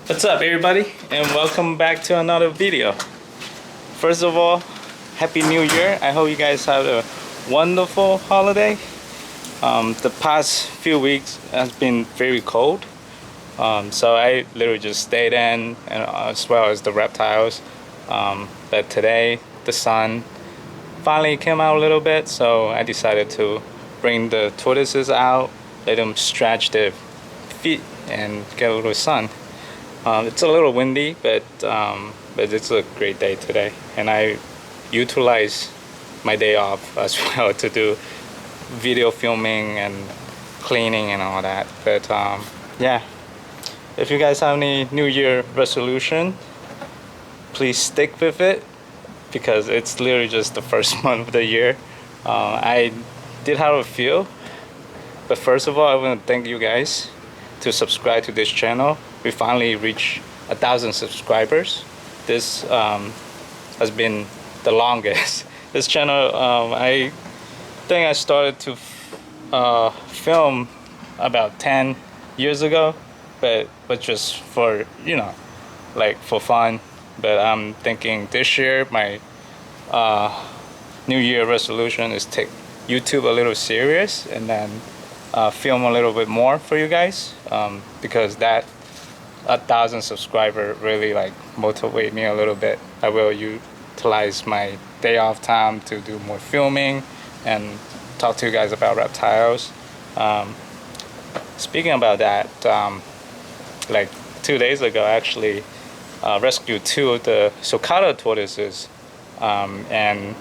What's up everybody, and welcome back to another video. First of all, Happy New Year. I hope you guys had a wonderful holiday. The past few weeks has been very cold, so I literally just stayed in, and as well as the reptiles. But today the sun finally came out a little bit, so I decided to bring the tortoises out, let them stretch their feet and get a little sun. It's a little windy, but it's a great day today, and I utilize my day off as well to do video filming and cleaning and all that. But yeah, if you guys have any New Year resolution, please stick with it, because it's literally just the first month of the year. I did have a few, but first of all, I want to thank you guys to subscribe to this channel. We finally reached 1,000 subscribers. This has been the longest. This channel, I think I started to film about 10 years ago, but just for, you know, like for fun. But I'm thinking this year my New Year resolution is take YouTube a little serious, and then film a little bit more for you guys, because that 1,000 subscriber really like motivate me a little bit. I will utilize my day off time to do more filming and talk to you guys about reptiles. Speaking about that, like 2 days ago I actually rescued 2 of the Sulcata tortoises, and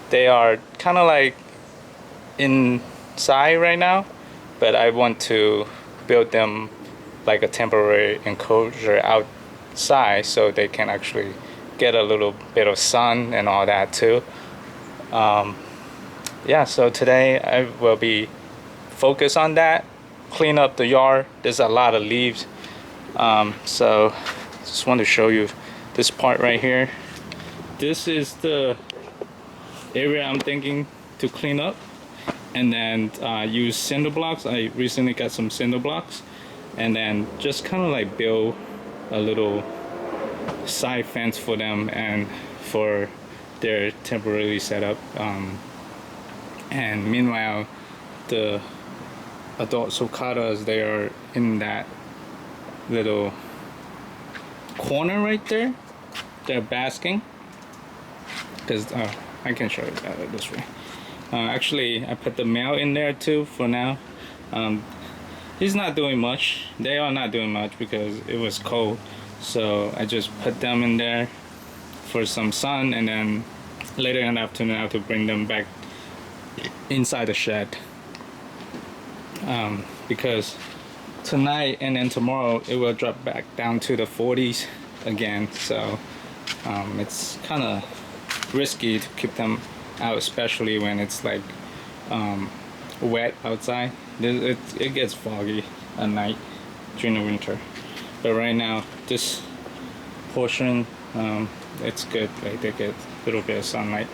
they are kind of like inside right now, but I want to build them like a temporary enclosure outside so they can actually get a little bit of sun and all that too. Yeah, so today I will be focused on that, clean up the yard. There's a lot of leaves, so just want to show you this part right here. This is the area I'm thinking to clean up, and then use cinder blocks. I recently got some cinder blocks, and then just kind of like build a little side fence for them and for their temporary setup. And meanwhile, the adult sulcatas, they are in that little corner right there. They're basking, because I can show you that this way. Actually, I put the male in there too for now. He's not doing much. They are not doing much because it was cold, so I just put them in there for some sun, and then later in the afternoon I have to bring them back inside the shed, because tonight and then tomorrow it will drop back down to the 40s again, so it's kind of risky to keep them out, especially when it's like wet outside. It gets foggy at night during the winter, but right now this portion, it's good. Like they get a little bit of sunlight.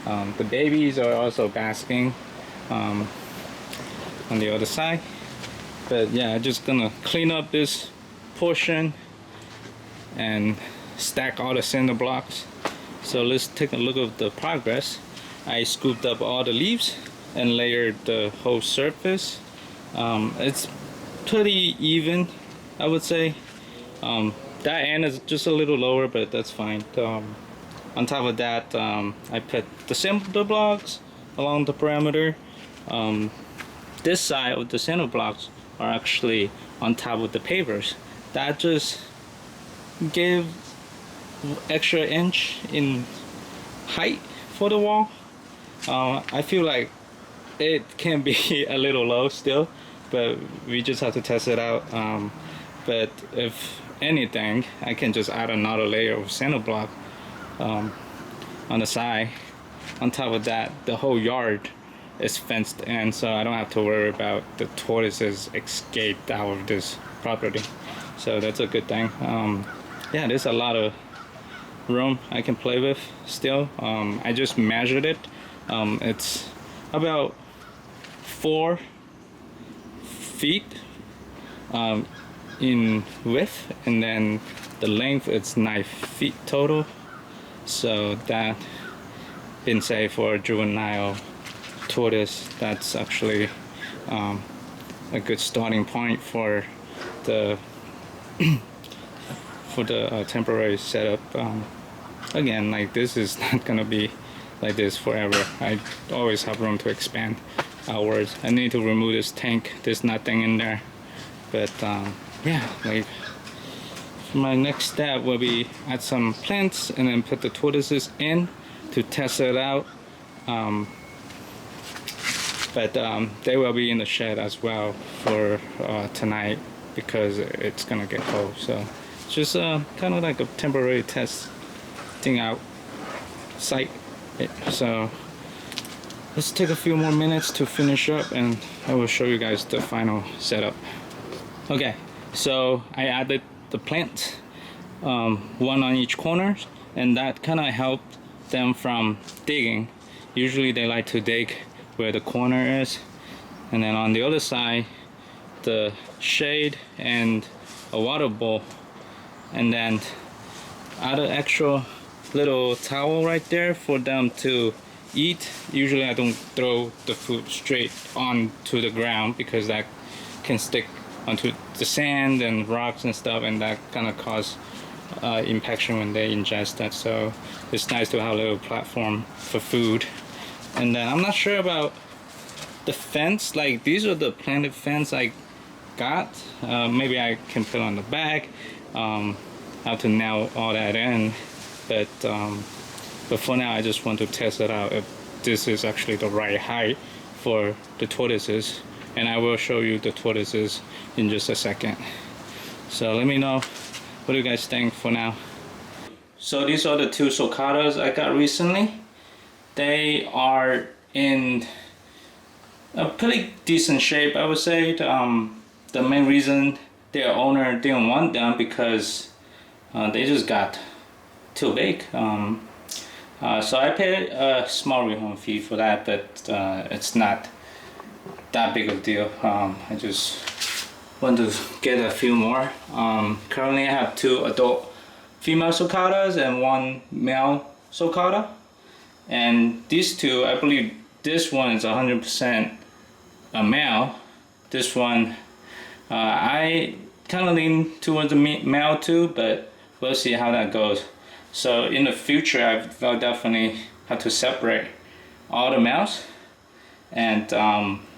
The babies are also basking on the other side. But yeah, I'm just gonna clean up this portion and stack all the cinder blocks. So let's take a look at the progress. I scooped up all the leaves and layered the whole surface. It's pretty even, I would say. That end is just a little lower, but that's fine. On top of that, I put the cinder blocks along the perimeter. This side of the cinder blocks are actually on top of the pavers. That just gives extra inch in height for the wall. I feel like it can be a little low still, but we just have to test it out. But if anything, I can just add another layer of cinder block on the side. On top of that, the whole yard is fenced in, so I don't have to worry about the tortoises escaped out of this property. So that's a good thing. Yeah, there's a lot of room I can play with still. I just measured it. It's about 4 feet in width, and then the length is 9 feet total. So that being said, for a juvenile tortoise, that's actually a good starting point for the temporary setup. Again, like, this is not gonna be like this forever. I always have room to expand outwards. I need to remove this tank. There's nothing in there, but yeah, like, my next step will be add some plants and then put the tortoises in to test it out. But they will be in the shed as well for tonight because it's gonna get cold. So it's just kind of like a temporary testing out site. So let's take a few more minutes to finish up, and I will show you guys the final setup. Okay, so I added the plant, one on each corner, and that kind of helped them from digging. Usually they like to dig where the corner is, and then on the other side the shade and a water bowl, and then add an extra little towel right there for them to eat. Usually I don't throw the food straight onto the ground because that can stick onto the sand and rocks and stuff, and that kind of cause impaction when they ingest that. So it's nice to have a little platform for food. And then I'm not sure about the fence. Like, these are the planted fence I got. Maybe I can put on the back. Have to nail all that in. But for now, I just want to test it out if this is actually the right height for the tortoises. And I will show you the tortoises in just a second. So let me know what do you guys think for now. So these are the 2 sulcatas I got recently. They are in a pretty decent shape, I would say. The main reason their owner didn't want them because they just got too big. So I paid a small rehome fee for that, but it's not that big of a deal. I just want to get a few more. Currently I have 2 adult female sulcatas and 1 male sulcata. And these 2, I believe this one is 100% a male. This one, I kind of lean towards the male too, but we'll see how that goes. So in the future, I'll definitely have to separate all the males. And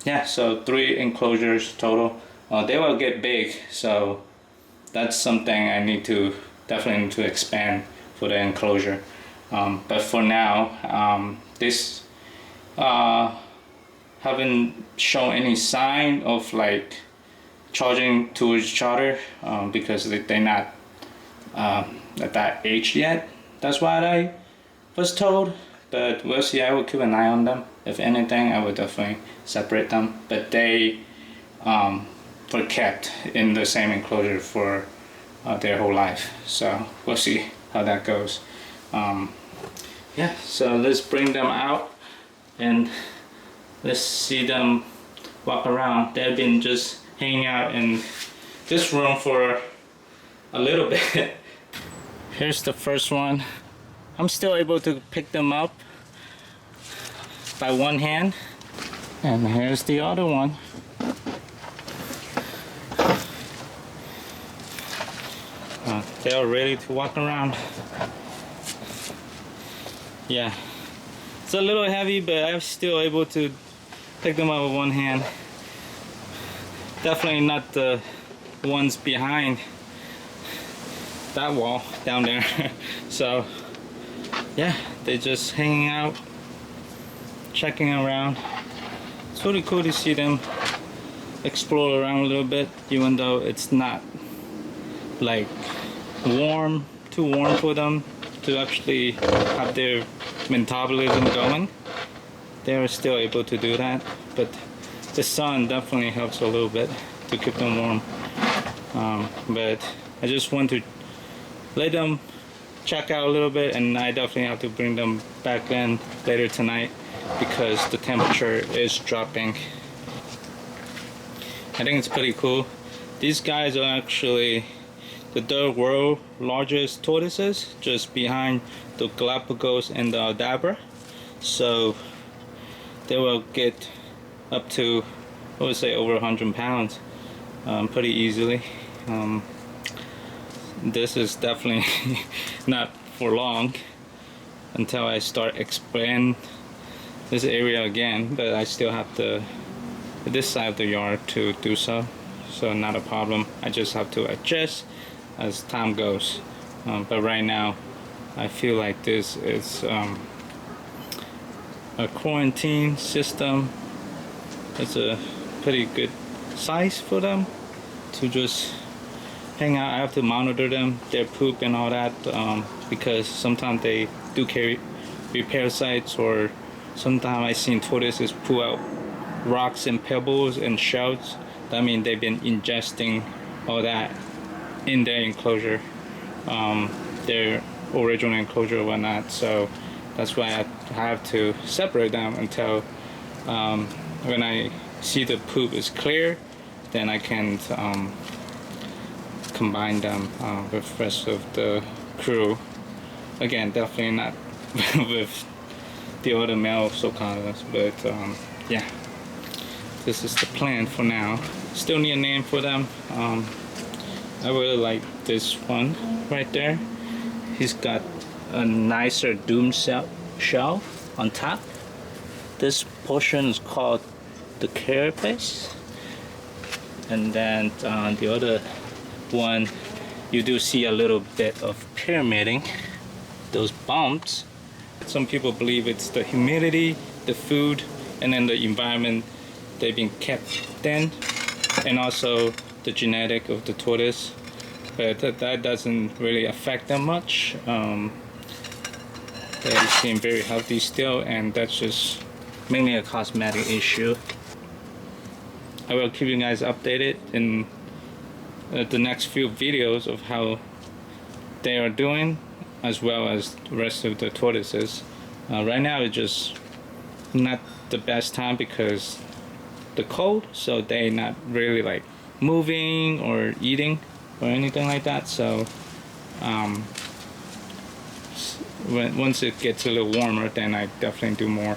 yeah, so 3 enclosures total. They will get big, so that's something I definitely need to expand for the enclosure. But for now, this haven't shown any sign of like charging to each other because they're not at that age yet. That's what I was told, but we'll see. I will keep an eye on them. If anything, I will definitely separate them, but they were kept in the same enclosure for their whole life, so we'll see how that goes. Yeah, so let's bring them out and let's see them walk around. They've been just hanging out in this room for a little bit. Here's the first one. I'm still able to pick them up by one hand. And here's the other one. They are ready to walk around. Yeah, it's a little heavy, but I'm still able to pick them up with one hand. Definitely not the ones behind that wall down there. So yeah, they're just hanging out, checking around. It's really cool to see them explore around a little bit, even though it's not like too warm for them to actually have their metabolism going. They're still able to do that, but the sun definitely helps a little bit to keep them warm. But I just want to let them check out a little bit, and I definitely have to bring them back in later tonight because the temperature is dropping. I think it's pretty cool These guys are actually the third world largest tortoises, just behind the Galapagos and the Aldabra. So they will get up to, I would say, over 100 pounds pretty easily. This is definitely not for long until I start expand this area again, but I still have this side of the yard to do so, so not a problem. I just have to adjust as time goes, but right now I feel like this is a quarantine system. It's a pretty good size for them to just hang out. I have to monitor them, their poop and all that, because sometimes they do carry parasites, or sometimes I've seen tortoises pull out rocks and pebbles and shells. That means they've been ingesting all that in their enclosure, their original enclosure or whatnot. So that's why I have to separate them until when I see the poop is clear, then I can combine them with the rest of the crew. Again, definitely not with the other male sulcatas, but yeah, this is the plan for now. Still need a name for them. I really like this one right there. He's got a nicer dome shell on top. This portion is called the carapace, and then the other one, you do see a little bit of pyramiding, those bumps. Some people believe it's the humidity, the food, and then the environment they've been kept in, and also the genetic of the tortoise, but that doesn't really affect them much. They seem very healthy still, and that's just mainly a cosmetic issue. I will keep you guys updated in the next few videos of how they are doing, as well as the rest of the tortoises. Right now it's just not the best time because the cold, so they're not really like moving or eating or anything like that. So once it gets a little warmer, then I definitely do more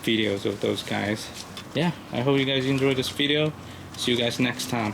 videos of those guys. Yeah, I hope you guys enjoyed this video. See you guys next time.